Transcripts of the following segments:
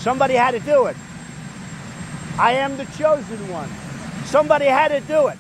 Somebody had to do it. I am the chosen one. Somebody had to do it.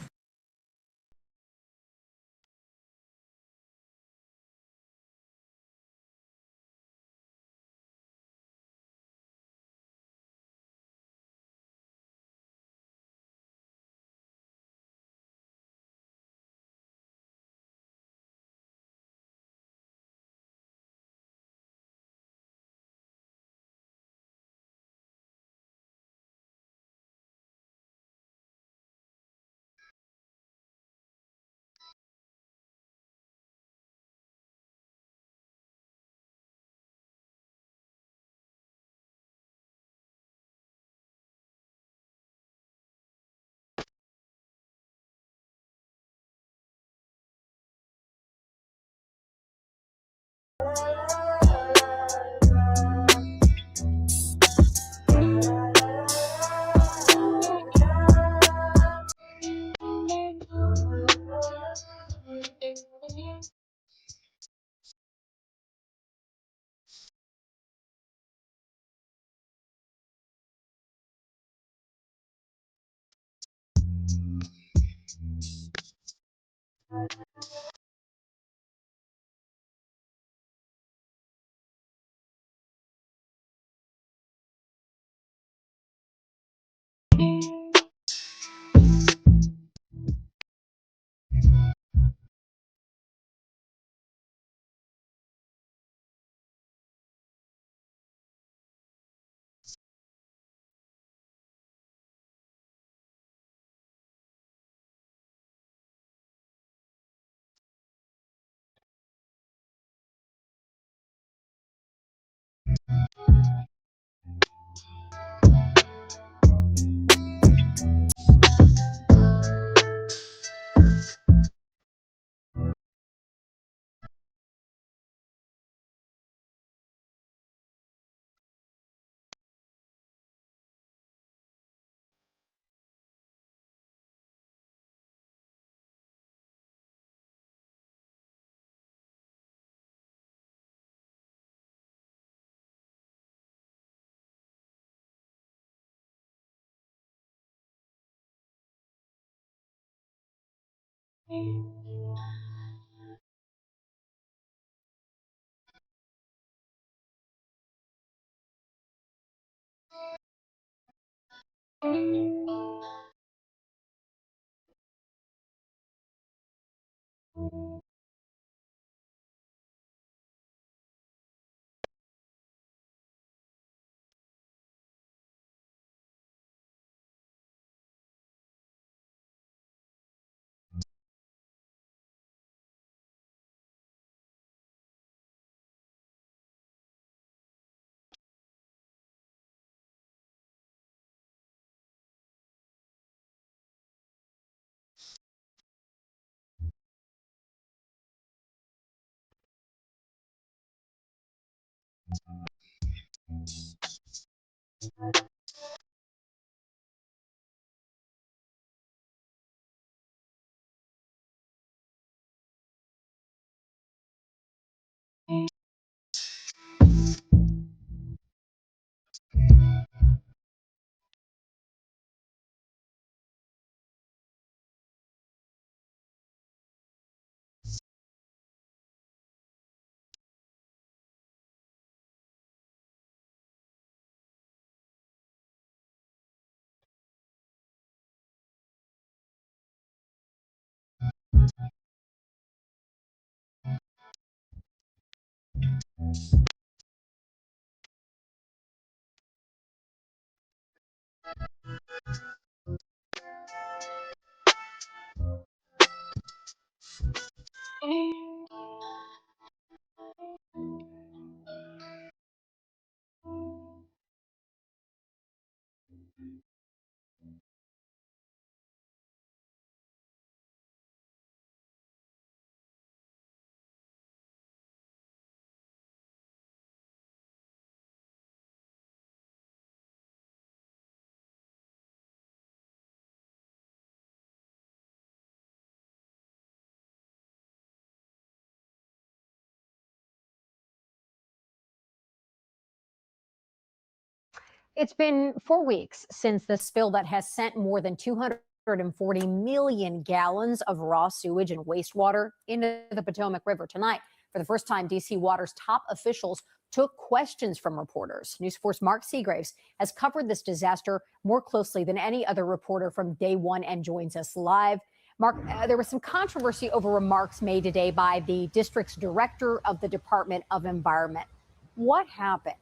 It's been 4 weeks since the spill that has sent more than 240 million gallons of raw sewage and wastewater into the Potomac River. Tonight, for the first time, D.C. Water's top officials took questions from reporters. News 4's Mark Seagraves has covered this disaster more closely than any other reporter from day one and joins us live. Mark, there was some controversy over remarks made today by the district's director of the Department of Environment. What happened?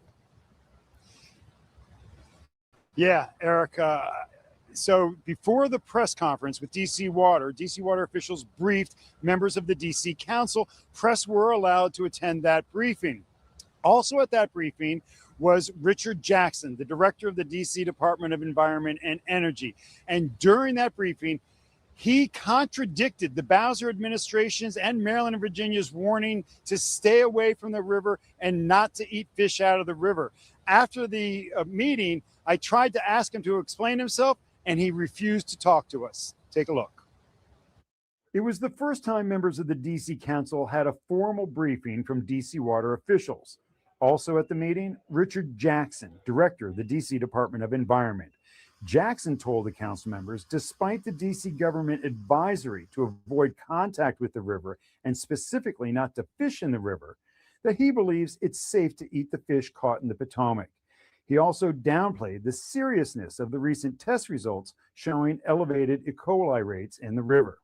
Yeah, Eric. So before the press conference with DC Water officials briefed members of the DC Council. Press were allowed to attend that briefing. Also at that briefing was Richard Jackson, the director of the DC Department of Environment and Energy. And during that briefing, he contradicted the Bowser administration's and Maryland and Virginia's warning to stay away from the river and not to eat fish out of the river. After the meeting, I tried to ask him to explain himself, and he refused to talk to us. Take a look. It was the first time members of the DC Council had a formal briefing from DC Water officials. Also at the meeting, Richard Jackson, director of the DC Department of Environment. Jackson told the council members, despite the DC government advisory to avoid contact with the river and specifically not to fish in the river, that he believes it's safe to eat the fish caught in the Potomac. He also downplayed the seriousness of the recent test results showing elevated E. coli rates in the river.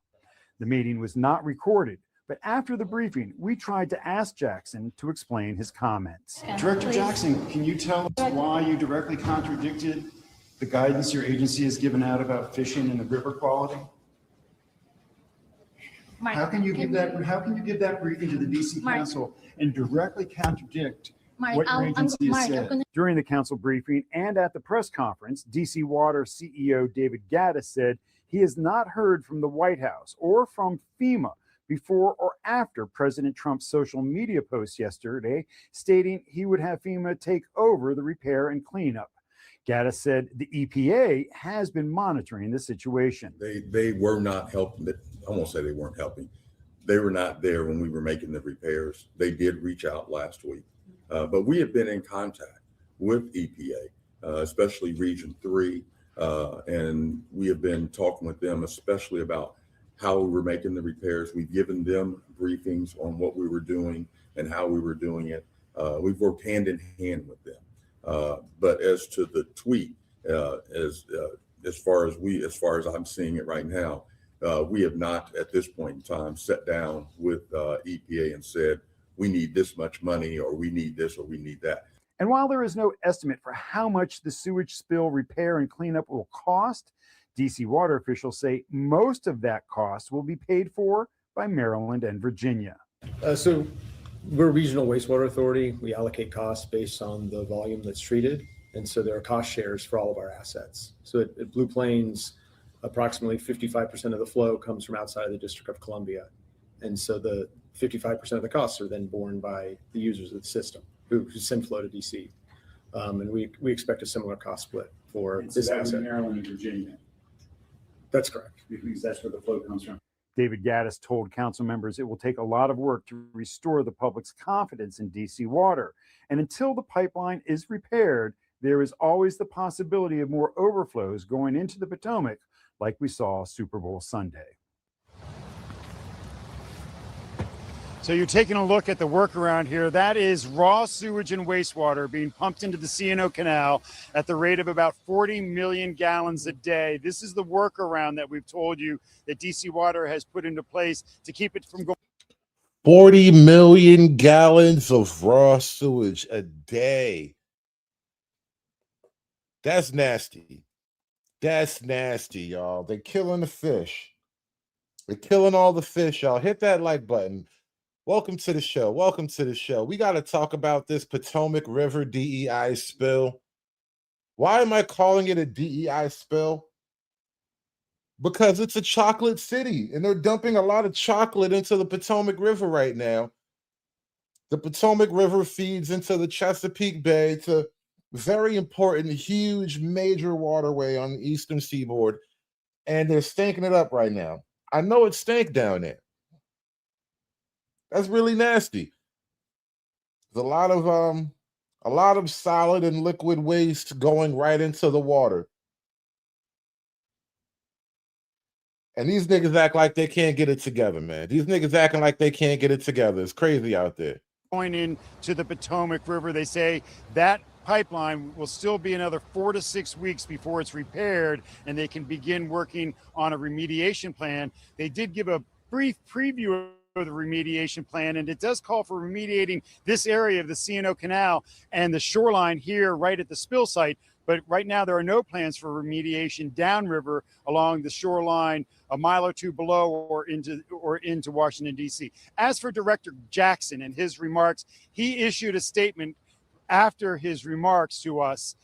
The meeting was not recorded, but after the briefing, we tried to ask Jackson to explain his comments. Director Jackson, can you tell us why you directly contradicted the guidance your agency has given out about fishing and the river quality? How can you give that briefing to the DC Council and directly contradict what your agency has said? During the council briefing and at the press conference, DC Water CEO David Gaddis said he has not heard from the White House or from FEMA before or after President Trump's social media post yesterday stating he would have FEMA take over the repair and cleanup. Gaddis said the EPA has been monitoring the situation. They were not helping. I won't say they weren't helping. They were not there when we were making the repairs. They did reach out last week, but we have been in contact with EPA, especially Region 3, and we have been talking with them, especially about how we were making the repairs. We've given them briefings on what we were doing and how we were doing it. We've worked hand in hand with them. But as to the tweet, as far as I'm seeing it right now, we have not at this point in time sat down with EPA and said, we need this much money, or we need this, or we need that. And while there is no estimate for how much the sewage spill repair and cleanup will cost, DC Water officials say most of that cost will be paid for by Maryland and Virginia. So we're a regional wastewater authority. We allocate costs based on the volume that's treated. And so there are cost shares for all of our assets. So at Blue Plains, approximately 55% of the flow comes from outside of the District of Columbia. And so the 55% of the costs are then borne by the users of the system who send flow to DC. And we expect a similar cost split for this asset. Maryland and Virginia. That's correct. Because that's where the flow comes from. David Gaddis told council members it will take a lot of work to restore the public's confidence in DC Water. And until the pipeline is repaired, there is always the possibility of more overflows going into the Potomac, like we saw Super Bowl Sunday. So you're taking a look at the workaround here. That is raw sewage and wastewater being pumped into the C&O Canal at the rate of about 40 million gallons a day. This is the workaround that we've told you that DC Water has put into place to keep it from going. 40 million gallons of raw sewage a day. That's nasty. That's nasty, y'all. They're killing the fish. They're killing all the fish, y'all. Hit that like button. Welcome to the show. Welcome to the show. We got to talk about this Potomac River DEI spill. Why am I calling it a DEI spill? Because it's a chocolate city, and they're dumping a lot of chocolate into the Potomac River right now. The Potomac River feeds into the Chesapeake Bay. It's a very important, huge, major waterway on the eastern seaboard, and they're stinking it up right now. I know it stank down there. That's really nasty. There's a A lot of solid and liquid waste going right into the water. And these niggas act like they can't get it together, man. These niggas acting like they can't get it together. It's crazy out there. Going into the Potomac River, they say that pipeline will still be another 4 to 6 weeks before it's repaired and they can begin working on a remediation plan. They did give a brief preview of the remediation plan, and it does call for remediating this area of the C&O Canal and the shoreline here right at the spill site. But right now there are no plans for remediation downriver along the shoreline a mile or two below or into Washington, D.C. As for Director Jackson and his remarks, he issued a statement after his remarks to us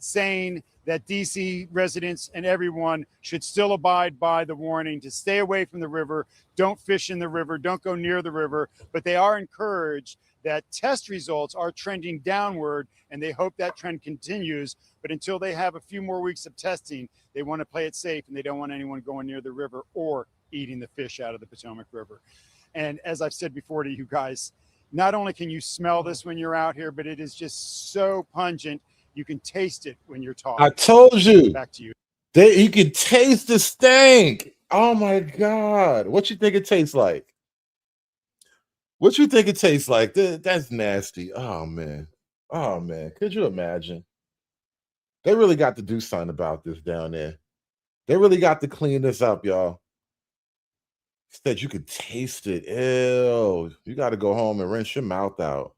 saying that D.C. residents and everyone should still abide by the warning to stay away from the river, don't fish in the river, don't go near the river, but they are encouraged that test results are trending downward and they hope that trend continues. But until they have a few more weeks of testing, they want to play it safe and they don't want anyone going near the river or eating the fish out of the Potomac River. And as I've said before to you guys, not only can you smell this when you're out here, but it is just so pungent. You can taste it when you're talking. I told you. Back to you. You can taste the stink. Oh my God. What you think it tastes like? What you think it tastes like? That's nasty. Oh man. Oh man. Could you imagine? They really got to do something about this down there. They really got to clean this up, y'all. Said you could taste it. Ew. You got to go home and rinse your mouth out.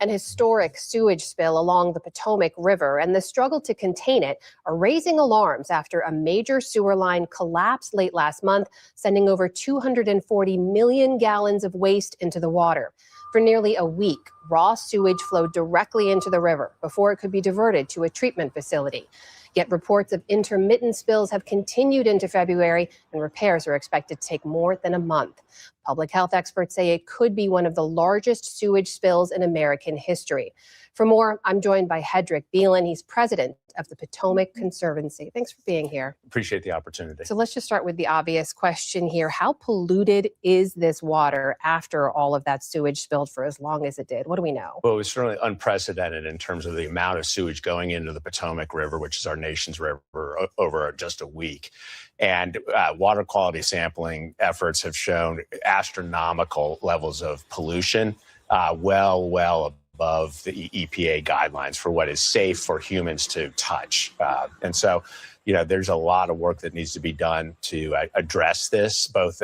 An historic sewage spill along the Potomac River and the struggle to contain it are raising alarms after a major sewer line collapsed late last month, sending over 240 million gallons of waste into the water. For nearly a week, raw sewage flowed directly into the river before it could be diverted to a treatment facility. Yet reports of intermittent spills have continued into February, and repairs are expected to take more than a month. Public health experts say it could be one of the largest sewage spills in American history. For more, I'm joined by Hedrick Beelan. He's president of the Potomac Conservancy. Thanks for being here. Appreciate the opportunity. So let's just start with the obvious question here. How polluted is this water after all of that sewage spilled for as long as it did? What do we know? Well, it was certainly unprecedented in terms of the amount of sewage going into the Potomac River, which is our nation's river, over just a week. And water quality sampling efforts have shown astronomical levels of pollution, well above the EPA guidelines for what is safe for humans to touch. And so, there's a lot of work that needs to be done to address this, both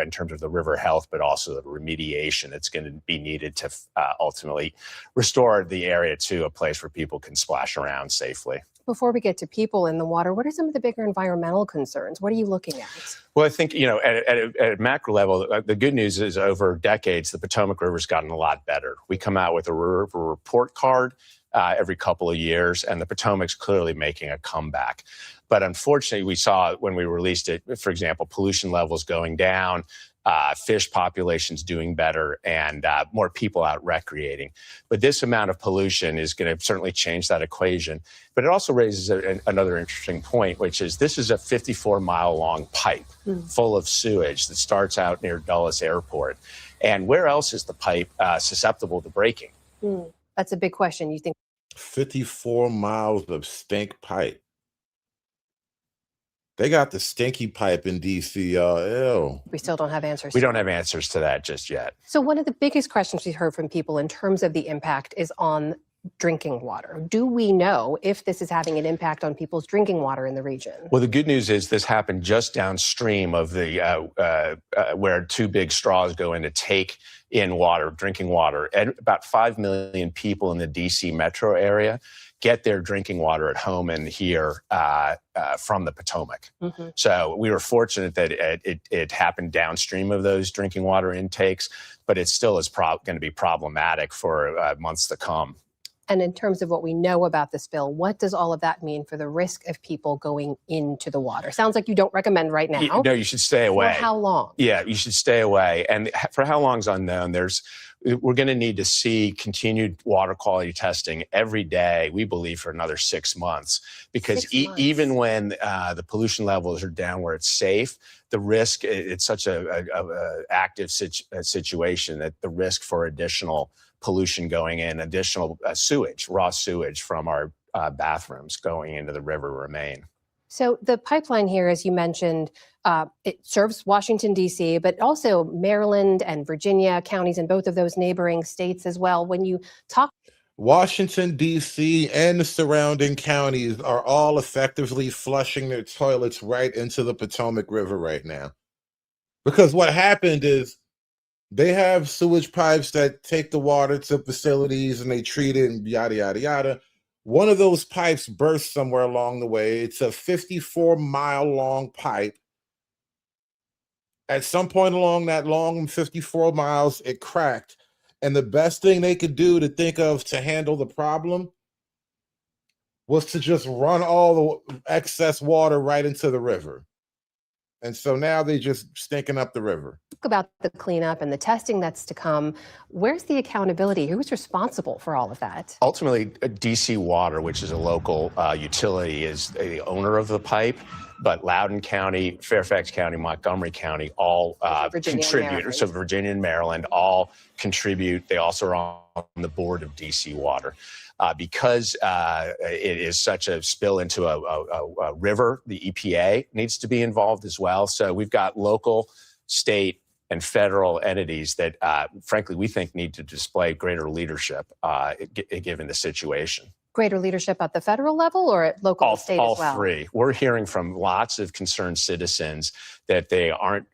in terms of the river health, but also the remediation that's going to be needed to ultimately restore the area to a place where people can splash around safely. Before we get to people in the water, what are some of the bigger environmental concerns? What are you looking at? Well, I think, at a macro level, the good news is over decades, the Potomac River's gotten a lot better. We come out with a river report card every couple of years, and the Potomac's clearly making a comeback. But unfortunately, we saw when we released it, for example, pollution levels going down, fish populations doing better, and more people out recreating. But this amount of pollution is going to certainly change that equation. But it also raises another interesting point, which is this is a 54-mile-long pipe full of sewage that starts out near Dulles Airport. And where else is the pipe susceptible to breaking? That's a big question. You think 54 miles of stink pipe. They got the stinky pipe in DC, y'all. Ew. we still don't have answers? We don't have answers to that just yet. So one of the biggest questions we've heard from people in terms of the impact is on drinking water. Do we know if this is having an impact on people's drinking water in the region? Well, the good news is this happened just downstream of the where two big straws go in to take in water, drinking water. And about 5 million people in the DC metro area get their drinking water at home and here from the Potomac. So we were fortunate that it happened downstream of those drinking water intakes, but it still is going to be problematic for months to come. And in terms of what we know about the spill, what does all of that mean for the risk of people going into the water? Sounds like you don't recommend right now. No, you should stay For away. how long? Yeah, you should stay away. And for how long is unknown. We're going to need to see continued water quality testing every day, we believe, for another 6 months. Because 6 months. Even when the pollution levels are down where it's safe, the risk, it's such a active situation that the risk for additional pollution going in, additional sewage, raw sewage from our bathrooms going into the river remain. So the pipeline here, as you mentioned, it serves Washington, D.C., but also Maryland and Virginia counties and both of those neighboring states as well. When you talk, Washington, D.C., and the surrounding counties are all effectively flushing their toilets right into the Potomac River right now. Because what happened is they have sewage pipes that take the water to facilities and they treat it and yada, yada, yada. One of those pipes burst somewhere along the way. It's a 54-mile-long pipe. At some point along that long 54 miles, it cracked. And the best thing they could do to think of to handle the problem was to just run all the excess water right into the river. And so now they just stinking up the river. about the cleanup and the testing that's to come. Where's the accountability? Who's responsible for all of that? Ultimately, DC Water, which is a local utility, is the owner of the pipe. But Loudoun County, Fairfax County, Montgomery County all contribute. So Virginia and Maryland all contribute. They also are on the board of DC Water. Because it is such a spill into a river, the EPA needs to be involved as well. So we've got local, state, and federal entities that, frankly, we think need to display greater leadership given the situation. Greater leadership at the federal level or at local and state as well? All three. We're hearing from lots of concerned citizens that they aren't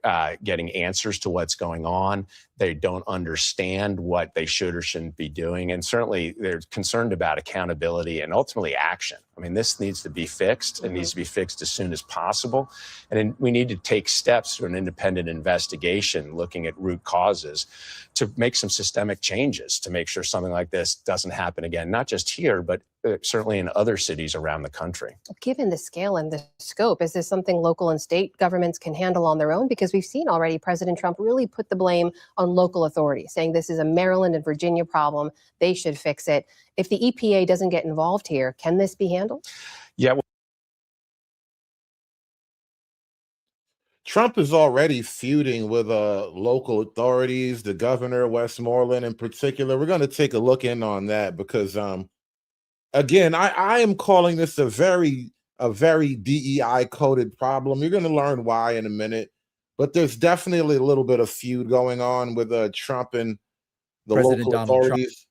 getting answers to what's going on. They don't understand what they should or shouldn't be doing. And certainly they're concerned about accountability and ultimately action. I mean, this needs to be fixed. It needs to be fixed as soon as possible. And then we need to take steps to an independent investigation looking at root causes to make some systemic changes to make sure something like this doesn't happen again, not just here, but certainly in other cities around the country. Given the scale and the scope, is this something local and state governments can handle on their own? Because we've seen already President Trump really put the blame on local authorities, saying this is a Maryland and Virginia problem. They should fix it. If the EPA doesn't get involved here, can this be handled? Yeah. Trump is already feuding with local authorities, the governor, Westmoreland in particular. We're going to take a look in on that because, again, I am calling this a very DEI coded problem. You're going to learn why in a minute, but there's definitely a little bit of feud going on with Trump and the local authorities.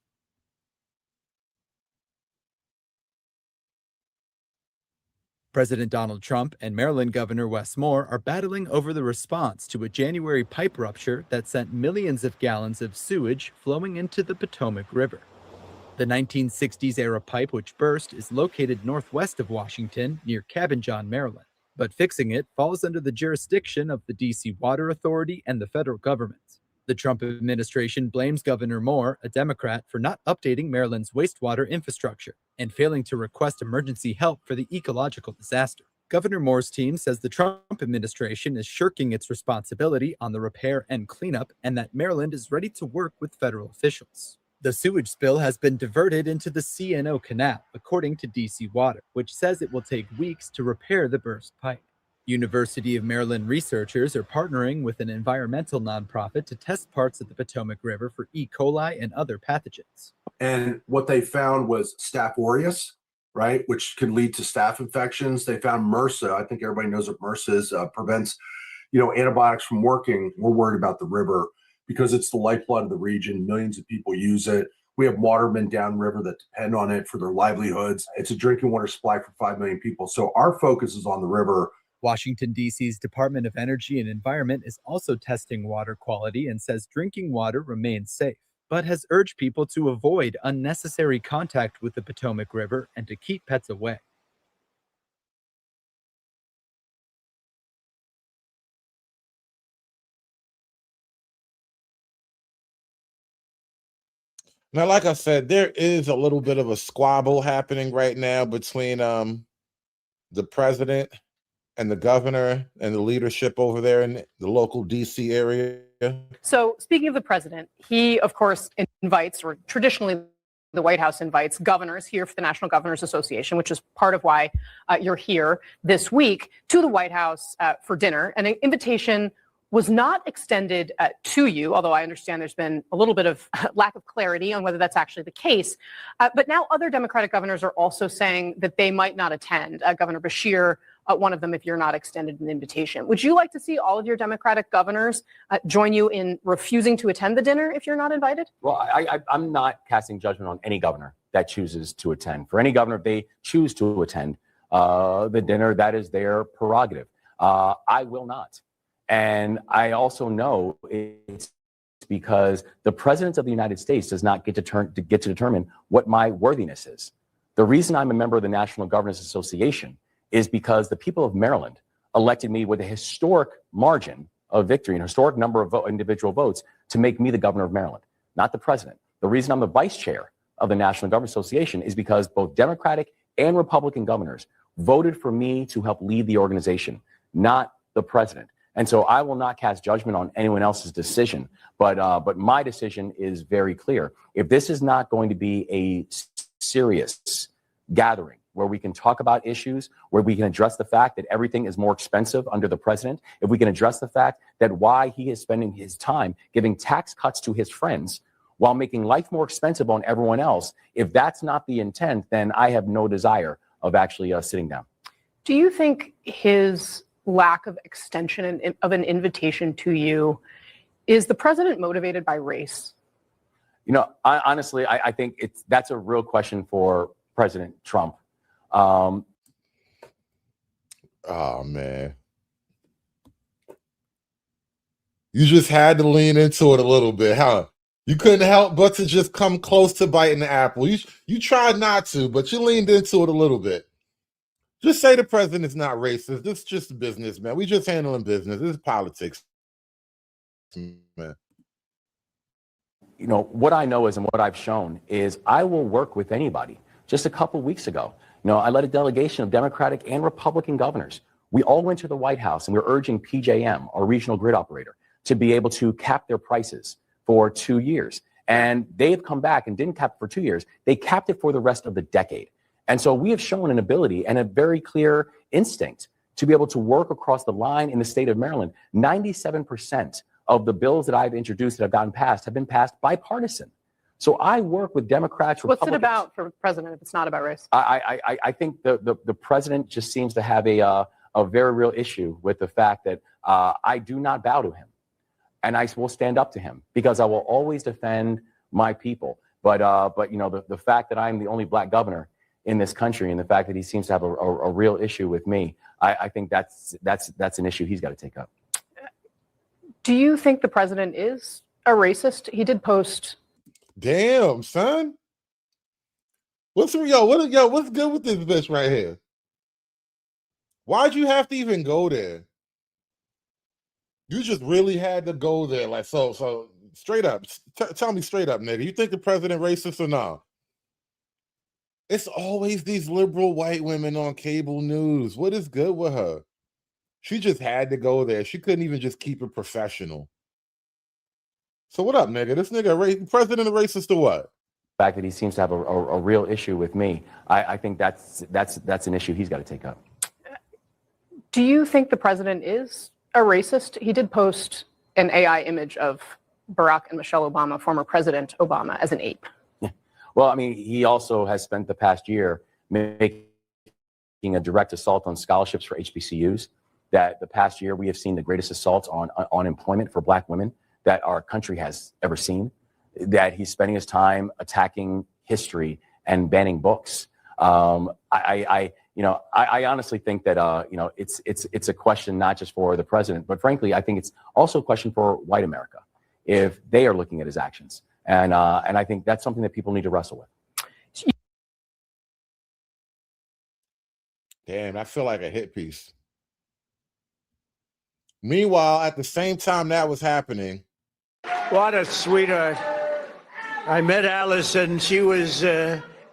President Donald Trump and Maryland Governor Wes Moore are battling over the response to a January pipe rupture that sent millions of gallons of sewage flowing into the Potomac River. The 1960s-era pipe which burst is located northwest of Washington near Cabin John, Maryland. But fixing it falls under the jurisdiction of the D.C. Water Authority and the federal government. The Trump administration blames Governor Moore, a Democrat, for not updating Maryland's wastewater infrastructure and failing to request emergency help for the ecological disaster. Governor Moore's team says the Trump administration is shirking its responsibility on the repair and cleanup and that Maryland is ready to work with federal officials. The sewage spill has been diverted into the C&O Canal, according to DC Water, which says it will take weeks to repair the burst pipe. University of Maryland researchers are partnering with an environmental nonprofit to test parts of the Potomac River for E. coli and other pathogens. And what they found was Staph aureus, right, which could lead to staph infections. They found MRSA. I think everybody knows what MRSA is. Prevents, antibiotics from working. We're worried about the river because it's the lifeblood of the region. Millions of people use it. We have watermen downriver that depend on it for their livelihoods. It's a drinking water supply for 5 million people. So our focus is on the river. Washington, D.C.'s Department of Energy and Environment is also testing water quality and says drinking water remains safe, but has urged people to avoid unnecessary contact with the Potomac River and to keep pets away. Now, like I said, there is a little bit of a squabble happening right now between the president and the governor and the leadership over there in the local DC area. So, speaking of the president, he, of course, invites, or traditionally the White House invites governors here for the National Governors Association, which is part of why you're here this week, to the White House for dinner. And an invitation was not extended to you, although I understand there's been a little bit of lack of clarity on whether that's actually the case. But now other Democratic governors are also saying that they might not attend. Governor Bashir, one of them, if you're not extended an invitation. Would you like to see all of your Democratic governors join you in refusing to attend the dinner if you're not invited? Well, I'm not casting judgment on any governor that chooses to attend. For any governor, if they choose to attend the dinner, that is their prerogative. I will not. And I also know it's because the president of the United States does not get to determine what my worthiness is. The reason I'm a member of the National Governors Association is because the people of Maryland elected me with a historic margin of victory, an historic number of individual votes to make me the governor of Maryland, not the president. The reason I'm the vice chair of the National Governors Association is because both Democratic and Republican governors voted for me to help lead the organization, not the president. And so I will not cast judgment on anyone else's decision, but my decision is very clear. If this is not going to be a serious gathering where we can talk about issues, where we can address the fact that everything is more expensive under the president, if we can address the fact that why he is spending his time giving tax cuts to his friends while making life more expensive on everyone else, if that's not the intent, then I have no desire of actually sitting down. Do you think his lack of extension of an invitation to you, is the president motivated by race? You know, honestly, I think that's a real question for President Trump. Oh, man. You just had to lean into it a little bit, huh? You couldn't help but to just come close to biting the apple. You tried not to, but you leaned into it a little bit. Just say the president's not racist. This is just business, man. We just handling business. This is politics, man. You know, what I know is, and what I've shown is, I will work with anybody. Just a couple weeks ago, you know, I led a delegation of Democratic and Republican governors. We all went to the White House and we were urging PJM, our regional grid operator, to be able to cap their prices for 2 years. And they've come back and didn't cap it for 2 years. They capped it for the rest of the decade. And so we have shown an ability and a very clear instinct to be able to work across the line in the state of Maryland. 97% of the bills that I've introduced that have gotten passed have been passed bipartisan. So I work with Democrats, What's Republicans. it about for the president if it's not about race? I think the president just seems to have a very real issue with the fact that I do not bow to him. And I will stand up to him because I will always defend my people. But you know, the fact that I'm the only black governor in this country, and the fact that he seems to have a real issue with me, I think that's an issue he's got to take up. Do you think the president is a racist? He did post. Damn, son. What's good with this bitch right here? Why'd you have to even go there? You just really had to go there, like so straight up. Tell me straight up, nigga. You think the president racist or not? It's always these liberal white women on cable news. What is good with her? She just had to go there. She couldn't even just keep it professional. So what up, nigga? This nigga president a racist or what? The fact that he seems to have a real issue with me, I think that's an issue he's got to take up. Do you think the president is a racist? He did post an AI image of Barack and Michelle Obama, former President Obama, as an ape. Well, I mean, he also has spent the past year making a direct assault on scholarships for HBCUs. That the past year we have seen the greatest assaults on unemployment for Black women that our country has ever seen. That he's spending his time attacking history and banning books. I honestly think that it's a question not just for the president, but frankly, I think it's also a question for white America if they are looking at his actions. And I think that's something that people need to wrestle with. Damn, I feel like a hit piece. Meanwhile, at the same time that was happening. What a sweetheart. I met Alice, and she was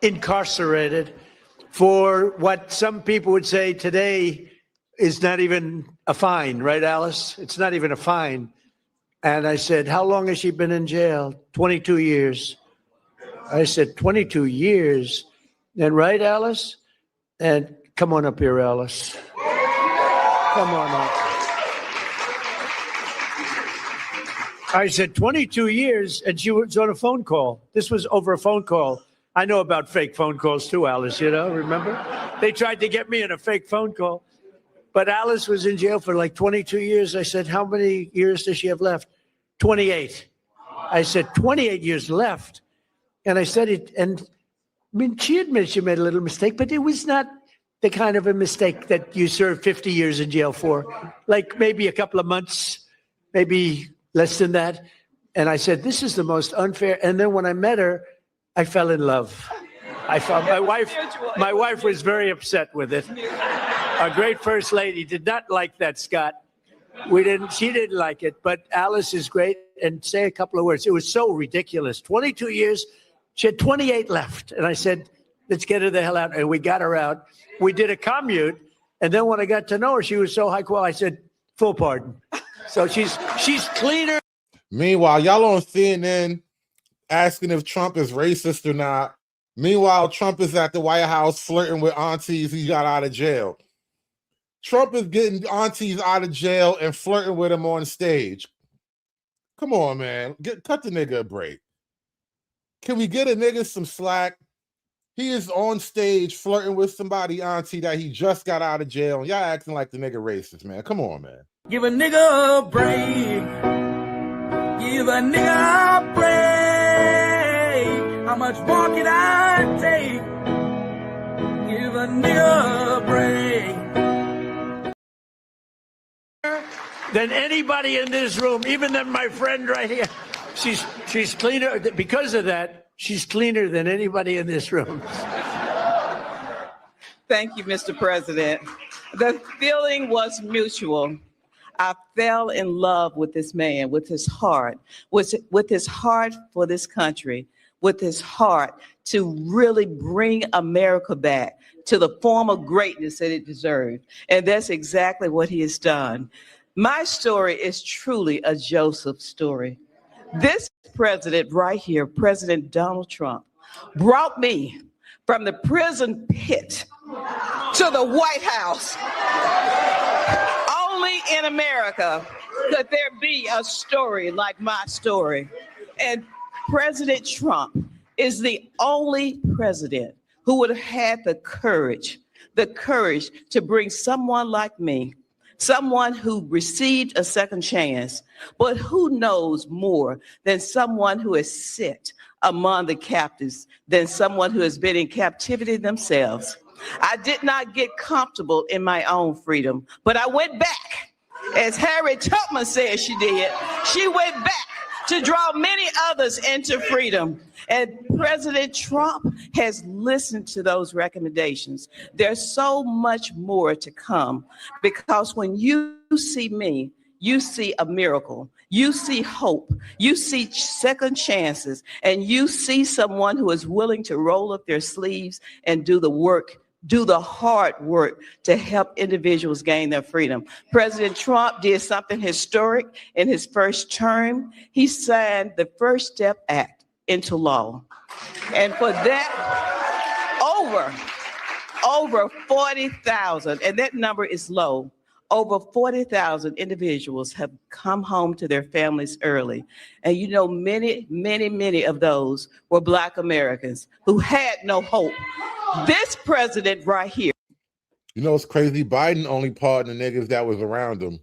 incarcerated for what some people would say today is not even a fine, right, Alice? It's not even a fine. And I said, how long has she been in jail? 22 years. I said, 22 years. And right, Alice? And come on up here, Alice. Come on up. I said 22 years, and she was on a phone call. This was over a phone call. I know about fake phone calls too, Alice, you know, remember? They tried to get me in a fake phone call. But Alice was in jail for like 22 years. I said, how many years does she have left? 28. I said, 28 years left. And I said it, and I mean, she admitted she made a little mistake, but it was not the kind of a mistake that you serve 50 years in jail for. Like maybe a couple of months, maybe less than that. And I said, this is the most unfair. And then when I met her, I fell in love. I found my wife was very upset with it. Our great first lady did not like that, Scott. She didn't like it, but Alice is great. And say a couple of words. It was so ridiculous. 22 years, she had 28 left. And I said, let's get her the hell out. And we got her out. We did a commute. And then when I got to know her, she was so high quality. I said, full pardon. So she's cleaner. Meanwhile, y'all on CNN asking if Trump is racist or not. Meanwhile, Trump is at the White House flirting with aunties he got out of jail. Trump is getting aunties out of jail and flirting with them on stage. Come on, man. Cut the nigga a break. Can we get a nigga some slack? He is on stage flirting with somebody auntie that he just got out of jail. And y'all acting like the nigga racist, man. Come on, man. Give a nigga a break. Give a nigga a break. How much more can I take? Give a nigga a break. Than anybody in this room, even than my friend right here. She's cleaner. Because of that, she's cleaner than anybody in this room. Thank you, Mr. President. The feeling was mutual. I fell in love with this man, with his heart, with his heart for this country, with his heart to really bring America back to the form of greatness that it deserved. And that's exactly what he has done. My story is truly a Joseph story. This president right here, President Donald Trump, brought me from the prison pit to the White House. Only in America could there be a story like my story. And President Trump is the only president who would have had the courage to bring someone like me, someone who received a second chance, but who knows more than someone who has sit among the captives, than someone who has been in captivity themselves. I did not get comfortable in my own freedom, but I went back, as Harriet Tubman said she did. She went back to draw many others into freedom. And President Trump has listened to those recommendations. There's so much more to come, because when you see me, you see a miracle, you see hope, you see second chances, and you see someone who is willing to roll up their sleeves and do the work, do the hard work to help individuals gain their freedom. President Trump did something historic in his first term. He signed the First Step Act into law. And for that, over 40,000, and that number is low, over 40,000 individuals have come home to their families early. And you know, many of those were Black Americans who had no hope. This president right here. You know, it's crazy. Biden only pardoned the niggas that was around him.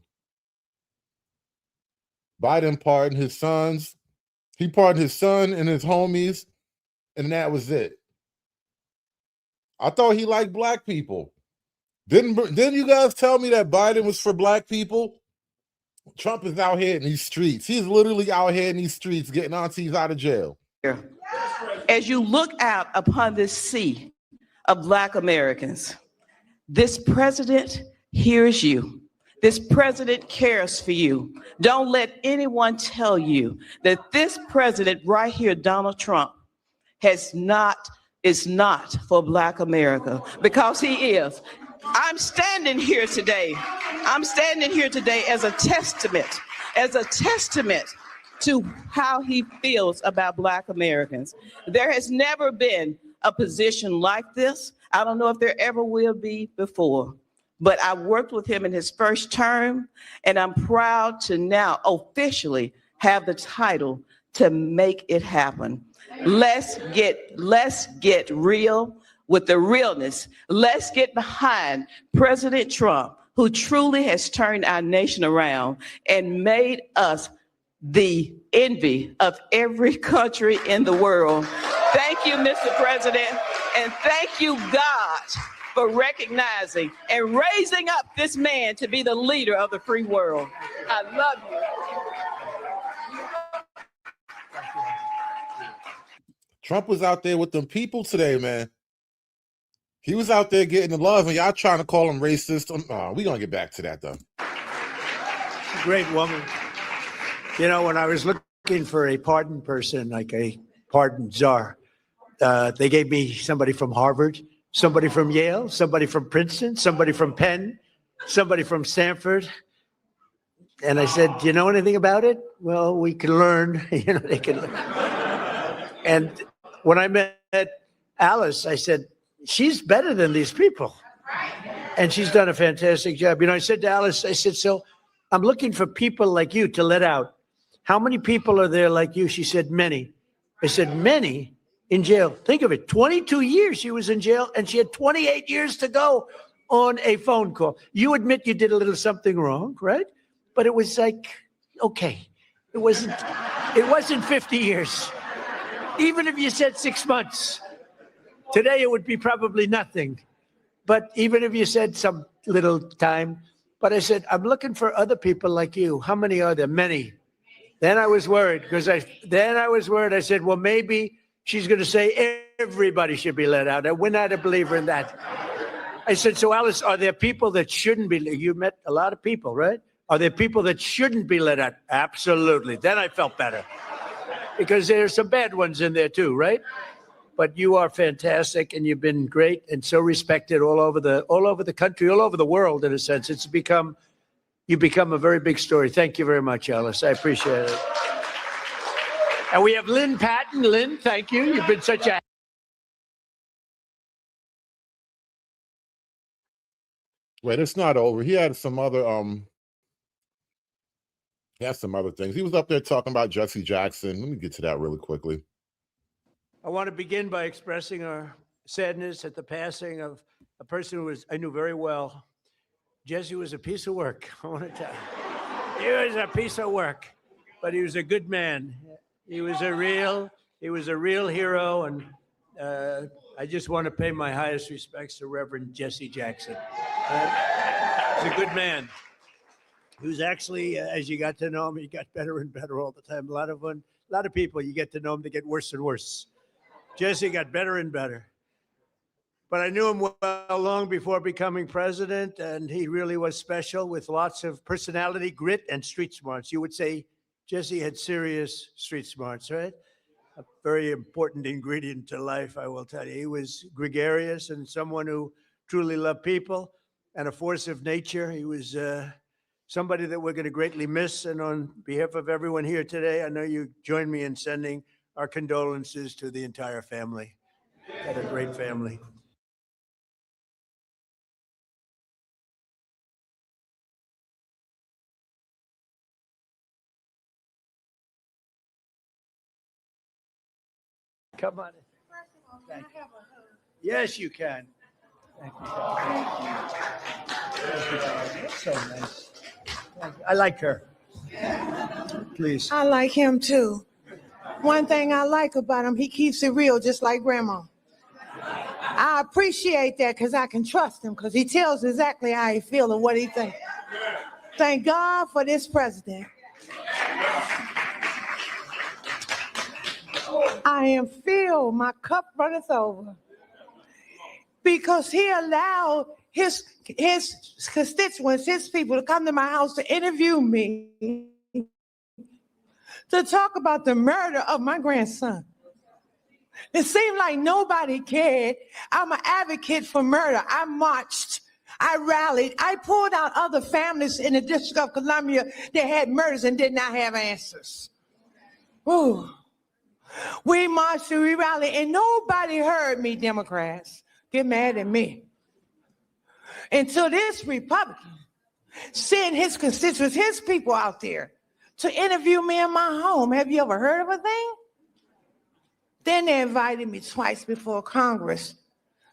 Biden pardoned his sons. He pardoned his son and his homies, and that was it. I thought he liked Black people. Didn't you guys tell me that Biden was for Black people? Trump is out here in these streets. He's literally out here in these streets getting aunties out of jail. As you look out upon this sea of Black Americans, this president hears you. This president cares for you. Don't let anyone tell you that this president right here, Donald Trump, is not for Black America, because he is. I'm standing here today as a testament to how he feels about Black Americans. There has never been a position like this. I don't know if there ever will be before, but I worked with him in his first term, and I'm proud to now officially have the title to make it happen. Let's get real with the realness. Let's get behind President Trump, who truly has turned our nation around and made us the envy of every country in the world. Thank you, Mr. President, and thank you, God, for recognizing and raising up this man to be the leader of the free world. I love you. Trump was out there with them people today, man. He was out there getting the love, and y'all trying to call him racist. We're going to get back to that, though. Great woman. You know, when I was looking for a pardon person, like a pardon czar, they gave me somebody from Harvard, somebody from Yale, somebody from Princeton, somebody from Penn, somebody from Stanford. And I said, do you know anything about it? Well, we can learn. You know, they can learn. And when I met Alice, I said, she's better than these people. And she's done a fantastic job. You know, I said to Alice, I said, so I'm looking for people like you to let out. How many people are there like you? She said, many. I said, many in jail. Think of it. 22 years she was in jail, and she had 28 years to go on a phone call. You admit you did a little something wrong, right? But it was like, okay, it wasn't 50 years. Even if you said 6 months, today it would be probably nothing. But even if you said some little time, but I said, I'm looking for other people like you. How many are there? Many. Then I was worried I said, well, maybe she's going to say everybody should be let out. And we're not a believer in that. I said, so Alice, are there people that shouldn't be? You met a lot of people, right? Are there people that shouldn't be let out? Absolutely. Then I felt better, because there's some bad ones in there too, right? But you are fantastic, and you've been great and so respected all over the country, all over the world, in a sense. You've become a very big story. Thank you very much, Alice. I appreciate it. And we have Lynn Patton. Lynn, thank you. You've been such a... Wait, it's not over. He had some other things. He was up there talking about Jesse Jackson. Let me get to that really quickly. I want to begin by expressing our sadness at the passing of a person who I knew very well. Jesse was a piece of work. I want to tell you. He was a piece of work, but he was a good man. He was a real hero, and I just want to pay my highest respects to Reverend Jesse Jackson. He's a good man. He was actually, as you got to know him, he got better and better all the time. A lot of people, you get to know them, they get worse and worse. Jesse got better and better. But I knew him well long before becoming president, and he really was special, with lots of personality, grit, and street smarts. You would say Jesse had serious street smarts, right? A very important ingredient to life, I will tell you. He was gregarious and someone who truly loved people, and a force of nature. He was somebody that we're going to greatly miss. And on behalf of everyone here today, I know you join me in sending our condolences to the entire family. Had a great family. Come on. Thank you. Yes, you can. Thank you. That's so nice. Thank you. I like her. Please. I like him too. One thing I like about him, he keeps it real, just like Grandma. I appreciate that, because I can trust him, because he tells exactly how he feels and what he thinks. Thank God for this president. I am filled, my cup runneth over, because he allowed his constituents, his people, to come to my house to interview me, to talk about the murder of my grandson. It seemed like nobody cared. I'm an advocate for murder. I marched. I rallied. I pulled out other families in the District of Columbia that had murders and did not have answers. Ooh. We marched and we rallied, and nobody heard me, Democrats. Get mad at me. Until this Republican sent his constituents, his people out there to interview me in my home. Have you ever heard of a thing? Then they invited me twice before Congress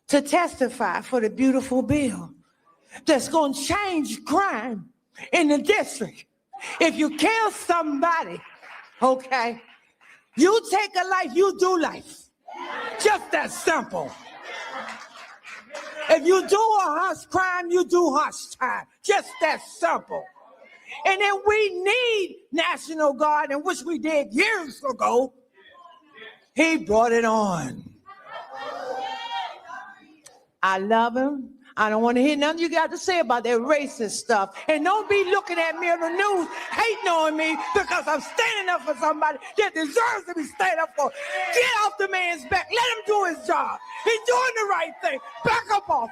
to testify for the beautiful bill that's going to change crime in the district. If you kill somebody, okay, you take a life, you do life. Just that simple. If you do a hush crime, you do hush time. Just that simple. And then we need National Guard, and which we did years ago. He brought it on. I love him. I don't want to hear nothing you got to say about that racist stuff. And don't be looking at me on the news, hating on me because I'm standing up for somebody that deserves to be standing up for. Get off the man's back. Let him do his job. He's doing the right thing. Back up off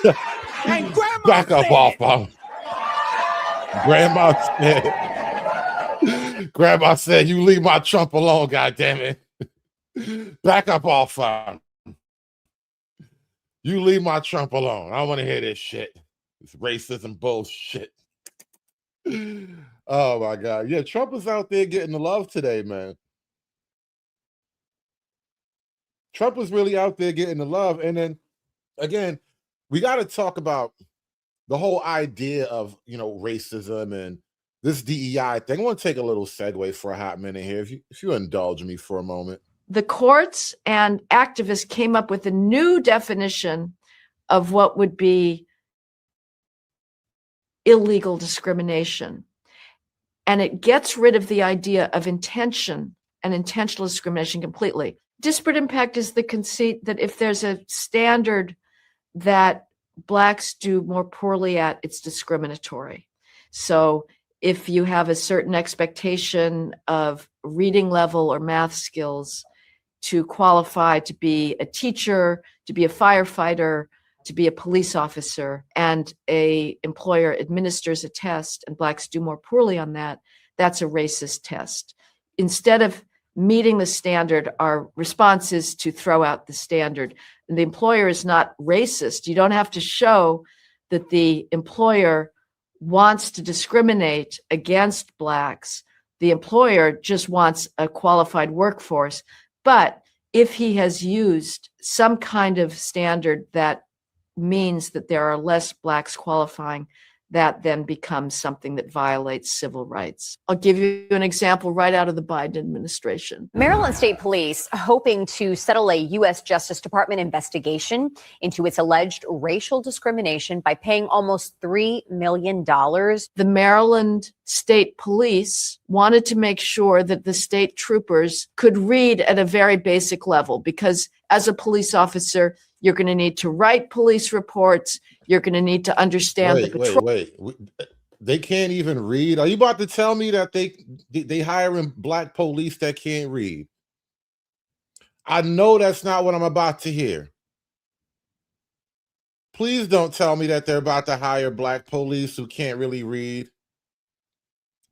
him. And Grandma Back up said, off him. Grandma said, Grandma said, you leave my Trump alone, goddammit. Back up off him. You leave my Trump alone. I don't want to hear this shit. This racism bullshit. Oh my God. Yeah, Trump is out there getting the love today, man. Trump was really out there getting the love. And then again, we got to talk about the whole idea of, racism and this DEI thing. I want to take a little segue for a hot minute here. If you indulge me for a moment. The courts and activists came up with a new definition of what would be illegal discrimination. And it gets rid of the idea of intention and intentional discrimination completely. Disparate impact is the conceit that if there's a standard that Blacks do more poorly at, it's discriminatory. So if you have a certain expectation of reading level or math skills to qualify to be a teacher, to be a firefighter, to be a police officer, and a employer administers a test and Blacks do more poorly on that, that's a racist test. Instead of meeting the standard, our response is to throw out the standard. And the employer is not racist. You don't have to show that the employer wants to discriminate against Blacks. The employer just wants a qualified workforce. But if he has used some kind of standard that means that there are less Blacks qualifying, that then becomes something that violates civil rights. I'll give you an example right out of the Biden administration. Maryland State Police hoping to settle a U.S. Justice Department investigation into its alleged racial discrimination by paying almost $3 million. The Maryland State Police wanted to make sure that the state troopers could read at a very basic level, because as a police officer, you're going to need to write police reports. You're going to need to understand the patrol. Wait. They can't even read? Are you about to tell me that they hiring Black police that can't read? I know that's not what I'm about to hear. Please don't tell me that they're about to hire Black police who can't really read.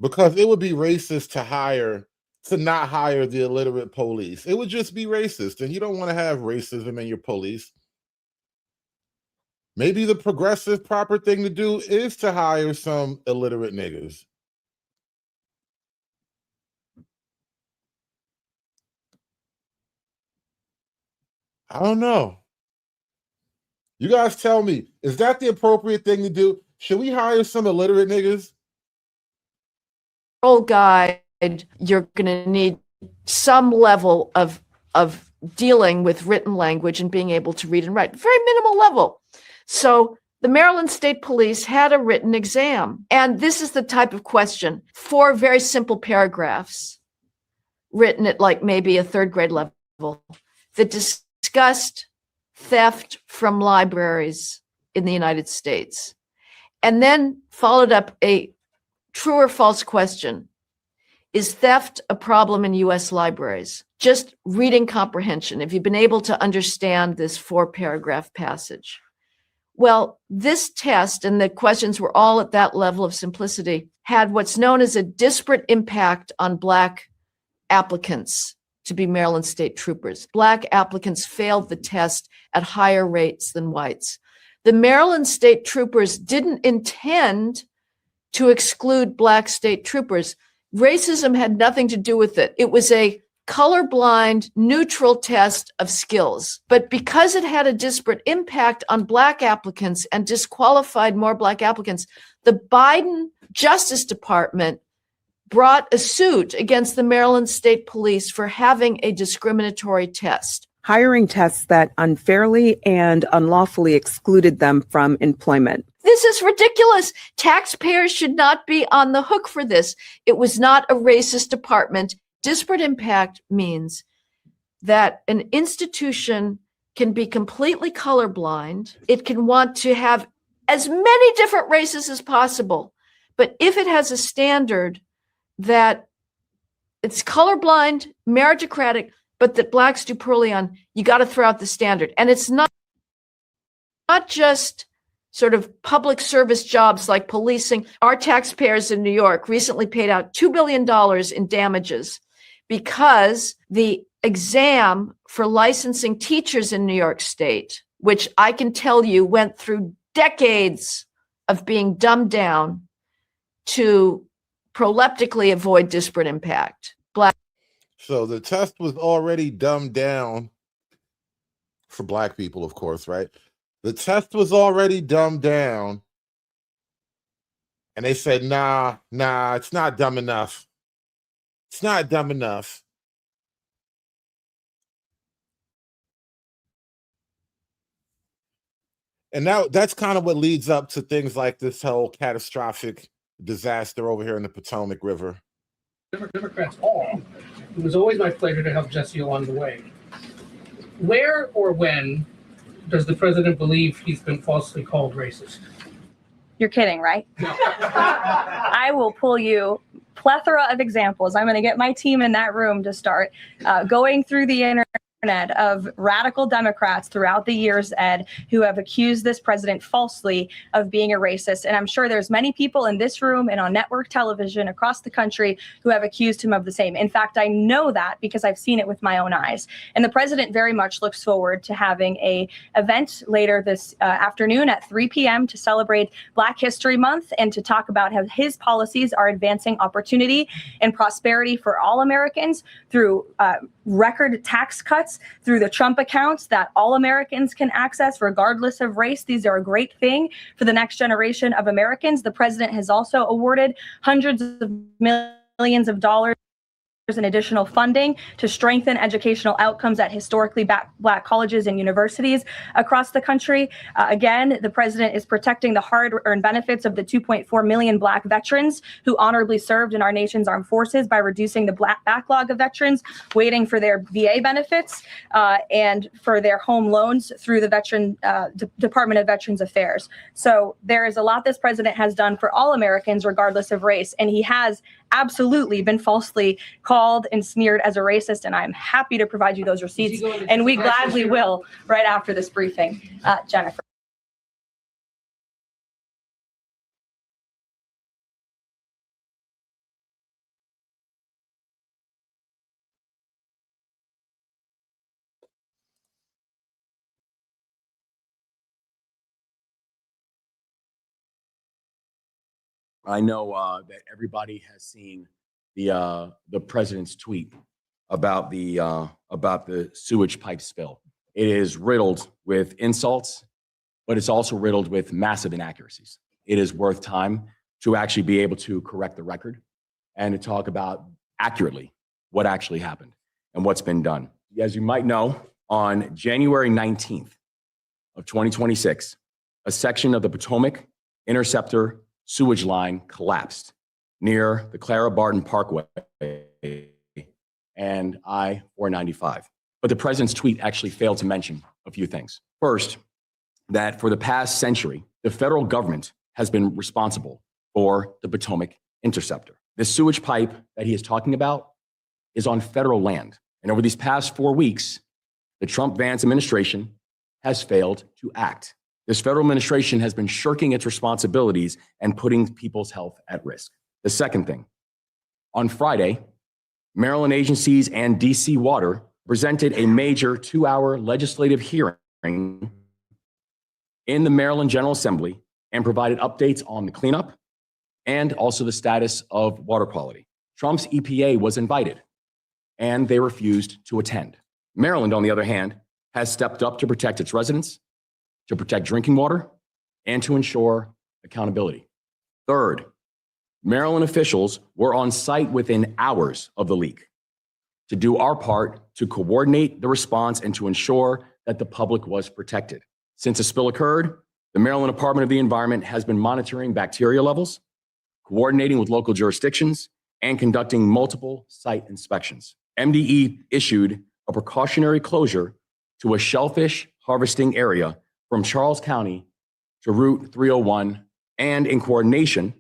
Because it would be racist to not hire the illiterate police. It would just be racist, and you don't want to have racism in your police. Maybe the progressive proper thing to do is to hire some illiterate niggas. I don't know. You guys tell me, is that the appropriate thing to do? Should we hire some illiterate niggas? Guide, you're going to need some level of dealing with written language and being able to read and write. Very minimal level. So the Maryland State Police had a written exam. And this is the type of question, 4 very simple paragraphs written at like maybe a 3rd grade level that discussed theft from libraries, in the United States. And then followed up a true or false question. Is theft a problem in US libraries? Just reading comprehension. Have you been able to understand this 4-paragraph passage? Well, this test, and the questions were all at that level of simplicity, had what's known as a disparate impact on Black applicants to be Maryland state troopers. Black applicants failed the test at higher rates than whites. The Maryland state troopers didn't intend to exclude Black state troopers. Racism had nothing to do with it. It was a colorblind, neutral test of skills. But because it had a disparate impact on Black applicants and disqualified more Black applicants, the Biden Justice Department brought a suit against the Maryland State Police for having a discriminatory test. Hiring tests that unfairly and unlawfully excluded them from employment. This is ridiculous. Taxpayers should not be on the hook for this. It was not a racist department. Disparate impact means that an institution can be completely colorblind. It can want to have as many different races as possible. But if it has a standard that it's colorblind, meritocratic, but that Blacks do poorly on, you got to throw out the standard. And it's not just sort of public service jobs like policing. Our taxpayers in New York recently paid out $2 billion in damages because the exam for licensing teachers in New York State, which I can tell you went through decades of being dumbed down to proleptically avoid disparate impact. So the test was already dumbed down for Black people, of course, right? The test was already dumbed down. And they said, nah, it's not dumb enough. It's not dumb enough. And now that's kind of what leads up to things like this whole catastrophic disaster over here in the Potomac River. Democrats all. It was always my pleasure to help Jesse along the way. Where or when does the president believe he's been falsely called racist? You're kidding, right? No. I will pull you plethora of examples. I'm going to get my team in that room to start going through the internet of radical Democrats throughout the years, Ed, who have accused this president falsely of being a racist. And I'm sure there's many people in this room and on network television across the country who have accused him of the same. In fact, I know that because I've seen it with my own eyes. And the president very much looks forward to having an event later this afternoon at 3 p.m. to celebrate Black History Month and to talk about how his policies are advancing opportunity and prosperity for all Americans through record tax cuts, through the Trump accounts that all Americans can access regardless of race. These are a great thing for the next generation of Americans. The president has also awarded hundreds of millions of dollars in additional funding to strengthen educational outcomes at historically Black colleges and universities across the country. Again, the president is protecting the hard-earned benefits of the 2.4 million Black veterans who honorably served in our nation's armed forces by reducing the Black backlog of veterans waiting for their VA benefits and for their home loans through the Department of Veterans Affairs. So there is a lot this president has done for all Americans, regardless of race, and he has absolutely been falsely called and smeared as a racist, and I'm happy to provide you those receipts, and we gladly will right after this briefing. Jennifer. I know that everybody has seen the president's tweet about the sewage pipe spill. It is riddled with insults, but it's also riddled with massive inaccuracies. It is worth time to actually be able to correct the record and to talk about accurately what actually happened and what's been done. As you might know, on January 19th of 2026, a section of the Potomac Interceptor sewage line collapsed near the Clara Barton Parkway and I-495. But the president's tweet actually failed to mention a few things. First, that for the past century, the federal government has been responsible for the Potomac interceptor. The sewage pipe that he is talking about is on federal land. And over these past 4 weeks, the Trump-Vance administration has failed to act. This federal administration has been shirking its responsibilities and putting people's health at risk. The second thing, on Friday, Maryland agencies and DC Water presented a major 2-hour legislative hearing in the Maryland General Assembly and provided updates on the cleanup and also the status of water quality. Trump's EPA was invited, and they refused to attend. Maryland, on the other hand, has stepped up to protect its residents, to protect drinking water, and to ensure accountability. Third, Maryland officials were on site within hours of the leak to do our part to coordinate the response and to ensure that the public was protected. Since the spill occurred, the Maryland Department of the Environment has been monitoring bacteria levels, coordinating with local jurisdictions, and conducting multiple site inspections. MDE issued a precautionary closure to a shellfish harvesting area from Charles County to Route 301, and in coordination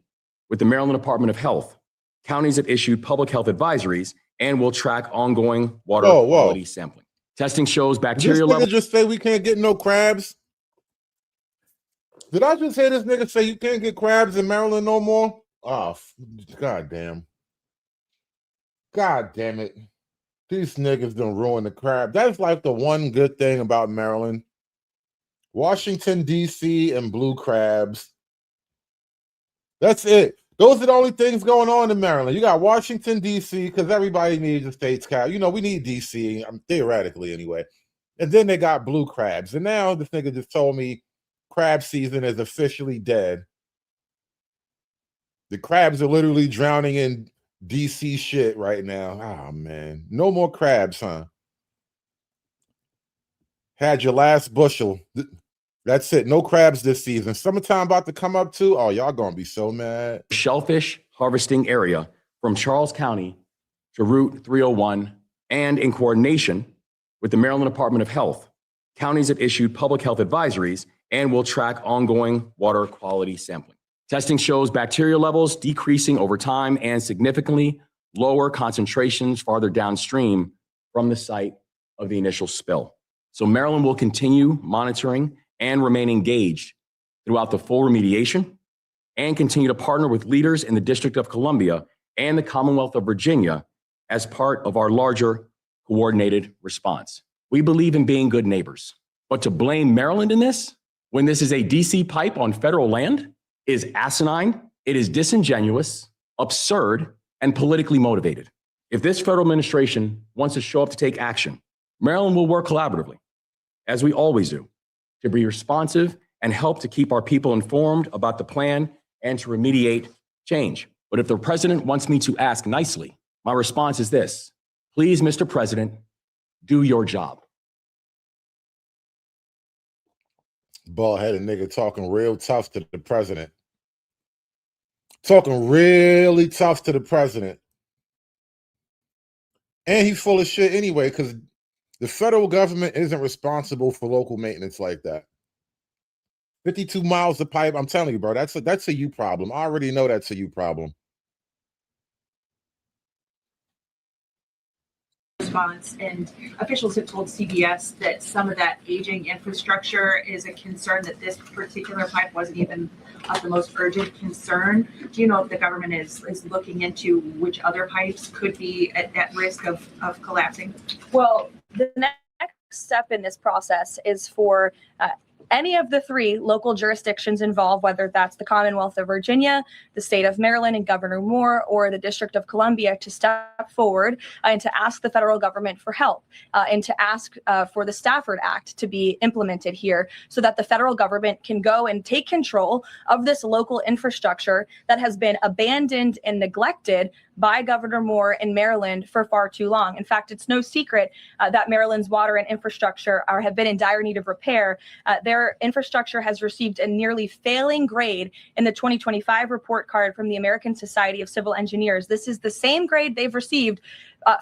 with the Maryland Department of Health, counties have issued public health advisories and will track ongoing water quality sampling. Testing shows bacteria levels. Just say we can't get no crabs. Did I just hear this nigga say you can't get crabs in Maryland no more? Oh, god damn. God damn it. These niggas done ruin the crab. That's like the one good thing about Maryland. Washington, D.C. and blue crabs. That's it. Those are the only things going on in Maryland. You got Washington, D.C., because everybody needs a state's cap. You know, we need D.C., theoretically anyway. And then they got blue crabs. And now this nigga just told me crab season is officially dead. The crabs are literally drowning in DC shit right now. Oh, man. No more crabs, huh? Had your last bushel. That's it. No crabs this season. Summertime about to come up too. Oh, y'all gonna be so mad. Shellfish harvesting area from Charles County to Route 301, and in coordination with the Maryland Department of Health, counties have issued public health advisories and will track ongoing water quality sampling. Testing shows bacteria levels decreasing over time and significantly lower concentrations farther downstream from the site of the initial spill. So Maryland will continue monitoring and remain engaged throughout the full remediation and continue to partner with leaders in the District of Columbia and the Commonwealth of Virginia as part of our larger coordinated response. We believe in being good neighbors, but to blame Maryland in this, when this is a DC pipe on federal land, is asinine, it is disingenuous, absurd, and politically motivated. If this federal administration wants to show up to take action, Maryland will work collaboratively, as we always do, to be responsive and help to keep our people informed about the plan and to remediate change. But if the president wants me to ask nicely, my response is this: please, Mr. President, do your job. Bald-headed nigga talking real tough to the president. Talking really tough to the president. And he's full of shit anyway, because the federal government isn't responsible for local maintenance like that. 52 miles of pipe, I'm telling you, bro, that's a you problem. I already know that's a you problem. Response, and officials have told CBS that some of that aging infrastructure is a concern, that this particular pipe wasn't even of the most urgent concern. Do you know if the government is looking into which other pipes could be at risk of collapsing? Well, the next step in this process is for any of the three local jurisdictions involved, whether that's the Commonwealth of Virginia, the state of Maryland and Governor Moore, or the District of Columbia, to step forward and to ask the federal government for help and to ask for the Stafford Act to be implemented here so that the federal government can go and take control of this local infrastructure that has been abandoned and neglected by Governor Moore in Maryland for far too long. In fact, it's no secret that Maryland's water and infrastructure have been in dire need of repair. Their infrastructure has received a nearly failing grade in the 2025 report card from the American Society of Civil Engineers. This is the same grade they've received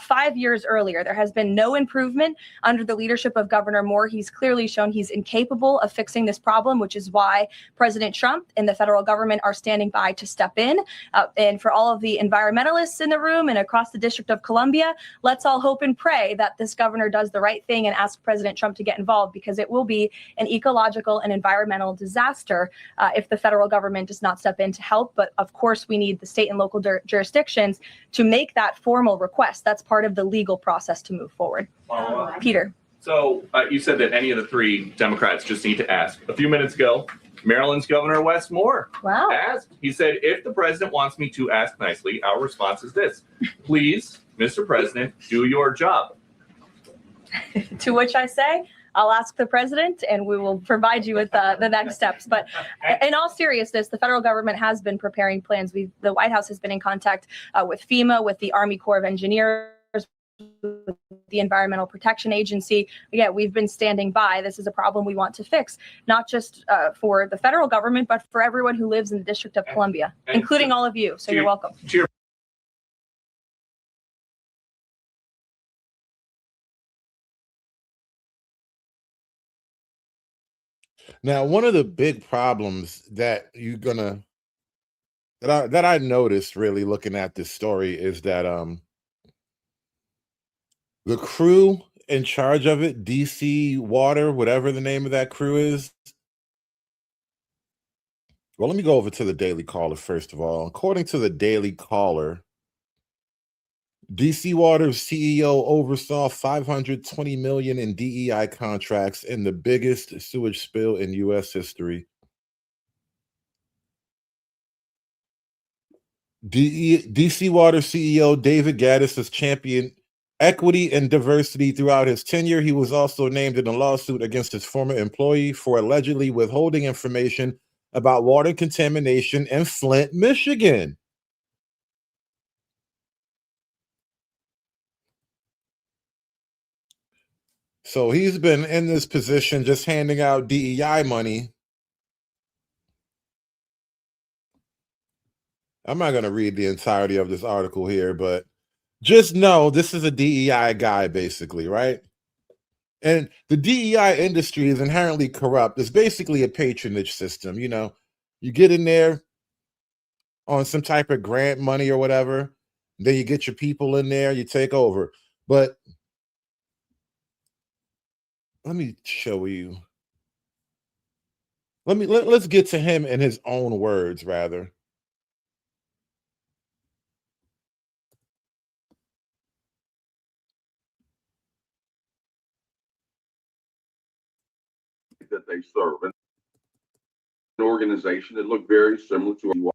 5 years earlier. There has been no improvement under the leadership of Governor Moore. He's clearly shown he's incapable of fixing this problem, which is why President Trump and the federal government are standing by to step in. And for all of the environmentalists in the room and across the District of Columbia, let's all hope and pray that this governor does the right thing and ask President Trump to get involved, because it will be an ecological and environmental disaster if the federal government does not step in to help. But of course, we need the state and local jurisdictions to make that formal request. That's part of the legal process to move forward. Peter. So you said that any of the three Democrats just need to ask. A few minutes ago, Maryland's Governor Wes Moore asked. He said, if the president wants me to ask nicely, our response is this: please, Mr. President, do your job. To which I say, I'll ask the president and we will provide you with the next steps. But in all seriousness, the federal government has been preparing plans. The White House has been in contact with FEMA, with the Army Corps of Engineers, with the Environmental Protection Agency. Again, we've been standing by. This is a problem we want to fix, not just for the federal government, but for everyone who lives in the District of Columbia, including all of you. So you're welcome. Now, one of the big problems that that I noticed really looking at this story is that the crew in charge of it, DC Water, whatever the name of that crew is. Well, let me go over to the Daily Caller first of all. According to the Daily Caller, DC Water's CEO oversaw $520 million in DEI contracts in the biggest sewage spill in U.S. history. DC Water CEO David Gaddis has championed equity and diversity throughout his tenure. He was also named in a lawsuit against his former employee for allegedly withholding information about water contamination in Flint, Michigan. So he's been in this position just handing out DEI money. I'm not going to read the entirety of this article here, but just know this is a DEI guy, basically, right? And the DEI industry is inherently corrupt. It's basically a patronage system. You know, you get in there on some type of grant money or whatever, then you get your people in there, you take over. But let me show you. Let's get to him in his own words, rather. That they serve, and an organization that look very similar to you.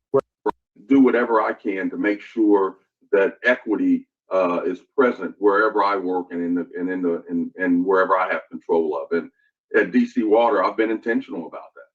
Do whatever I can to make sure that equity is present wherever I work and and wherever I have control of. And at DC Water, I've been intentional about that.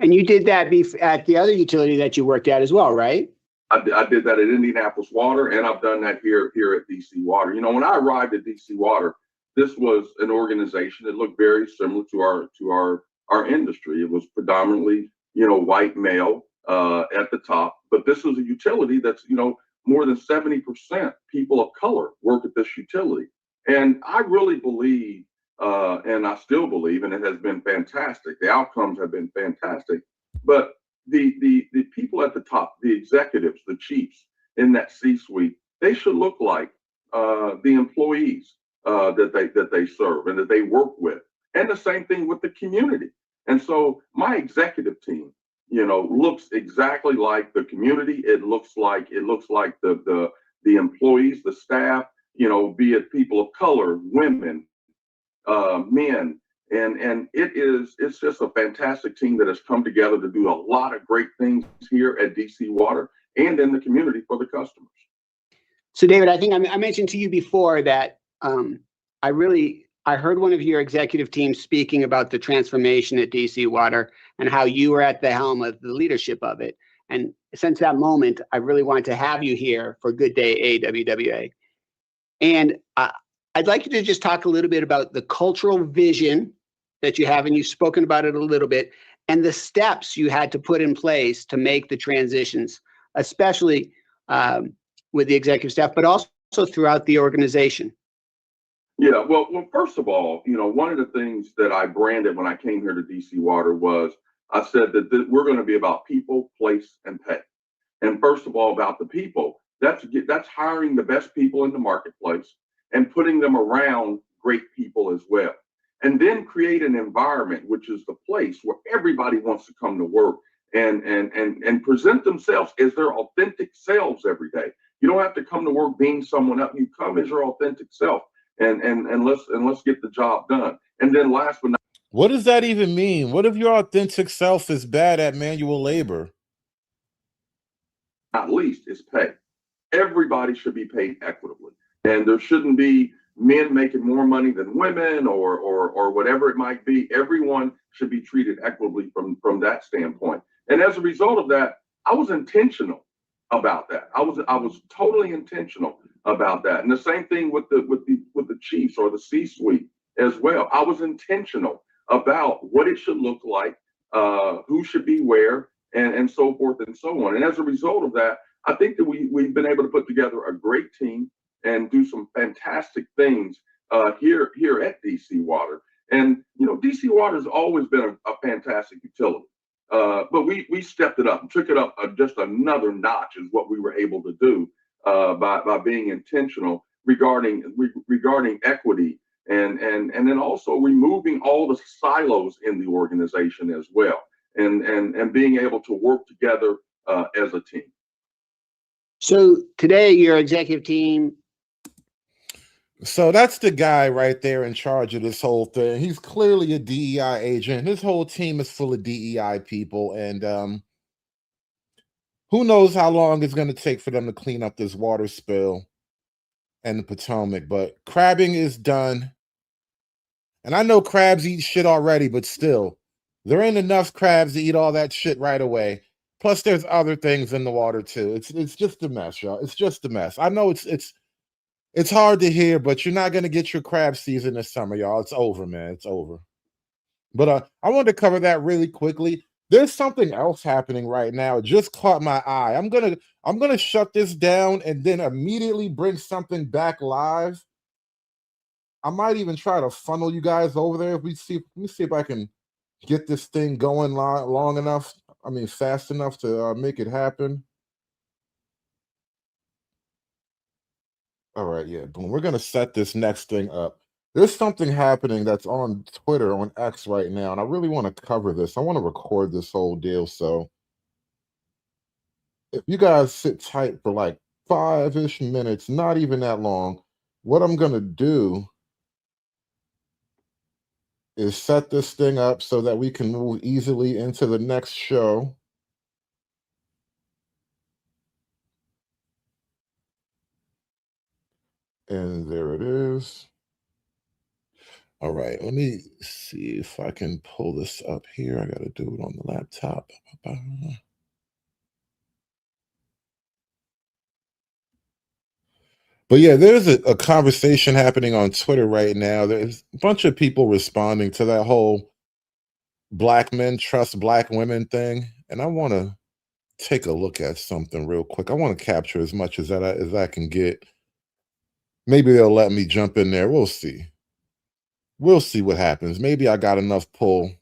And you did that at the other utility that you worked at as well, right? I did that at Indianapolis Water, and I've done that here at DC Water. You know, when I arrived at DC Water, this was an organization that looked very similar to our industry. It was predominantly, white male at the top, but this was a utility that's, more than 70% people of color work at this utility. And I really believe, and I still believe, and it has been fantastic. The outcomes have been fantastic, but the people at the top, the executives, the chiefs in that C-suite, they should look like the employees that they serve and that they work with, and the same thing with the community. And so my executive team, looks exactly like the community. It looks like the employees, the staff, be it people of color, women, men, and it's just a fantastic team that has come together to do a lot of great things here at DC Water and in the community for the customers. So David, I think I mentioned to you before that I heard one of your executive team speaking about the transformation at DC Water and how you were at the helm of the leadership of it. And since that moment, I really wanted to have you here for Good Day AWWA. And I'd like you to just talk a little bit about the cultural vision that you have, and you've spoken about it a little bit, and the steps you had to put in place to make the transitions, especially with the executive staff, but also also throughout the organization? Yeah, well, first of all, one of the things that I branded when I came here to DC Water was I said that we're going to be about people, place, and pay. And first of all, about the people, that's hiring the best people in the marketplace and putting them around great people as well. And then create an environment, which is the place where everybody wants to come to work and present themselves as their authentic selves every day. You don't have to come to work being someone else. You come as your authentic self, and let's get the job done. And then last but not What does that even mean? What if your authentic self is bad at manual labor? least is pay. Everybody should be paid equitably, and there shouldn't be men making more money than women or whatever it might be. Everyone should be treated equitably from that standpoint. And as a result of that, I was intentional about that. I was totally intentional about that. And the same thing with the chiefs or the C-suite as well. I was intentional about what it should look like, who should be where, and so forth and so on. And as a result of that, I think that we've been able to put together a great team and do some fantastic things here at DC Water. And DC Water has always been a fantastic utility, but we stepped it up and took it up just another notch is what we were able to do by being intentional regarding equity and then also removing all the silos in the organization as well, and being able to work together as a team. So today, your executive team. So that's the guy right there in charge of this whole thing. He's clearly a DEI agent. His whole team is full of DEI people, and who knows how long it's going to take for them to clean up this water spill and the Potomac. But crabbing is done. And I know crabs eat shit already, but still, there ain't enough crabs to eat all that shit right away. Plus, there's other things in the water too. It's just a mess, y'all. It's just a mess. I know it's hard to hear, but you're not gonna get your crab season this summer, y'all. It's over, man. It's over. But I wanted to cover that really quickly. There's something else happening right now. It just caught my eye. I'm gonna shut this down and then immediately bring something back live. I might even try to funnel you guys over there. Let me see if I can get this thing going long enough. I mean, fast enough to make it happen. All right, yeah, boom. We're gonna set this next thing up. There's something happening that's on Twitter, on X right now, and I really want to cover this. I want to record this whole deal. So if you guys sit tight for like 5-ish minutes, not even that long, what I'm gonna do is set this thing up so that we can move easily into the next show. And there it is. All right, let me see if I can pull this up here. I got to do it on the laptop. But yeah, there's a conversation happening on Twitter right now. There's a bunch of people responding to that whole black men trust black women thing. And I want to take a look at something real quick. I want to capture as much as I can get. Maybe they'll let me jump in there. We'll see. We'll see what happens. Maybe I got enough pull.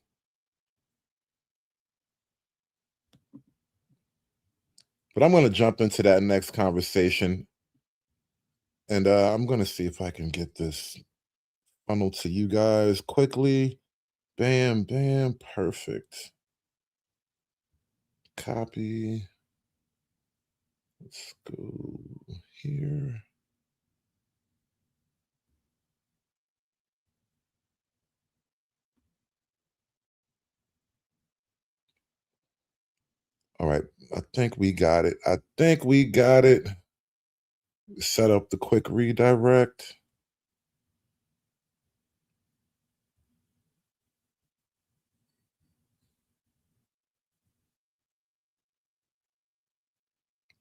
But I'm going to jump into that next conversation. And I'm going to see if I can get this funneled to you guys quickly. Bam, bam, perfect. Copy. Let's go here. All right, I think we got it. Set up the quick redirect.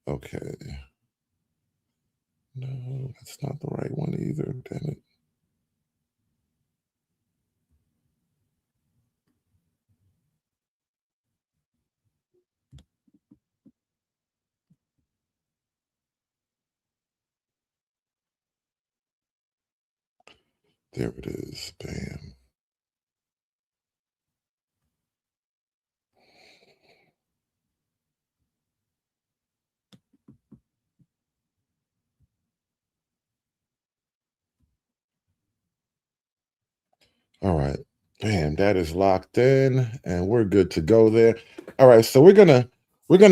Okay. No, that's not the right one either. Damn it. There it is. Bam. All right. Bam, that is locked in and we're good to go there. All right, so we're gonna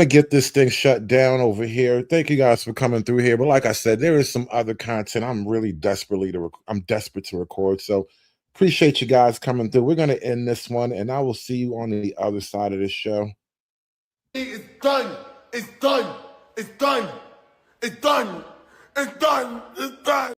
get this thing shut down over here. Thank you guys for coming through here. But like I said, there is some other content I'm really I'm desperate to record. So appreciate you guys coming through. We're gonna end this one and I will see you on the other side of the show. It's done. It's done. It's done. It's done. It's done. It's done.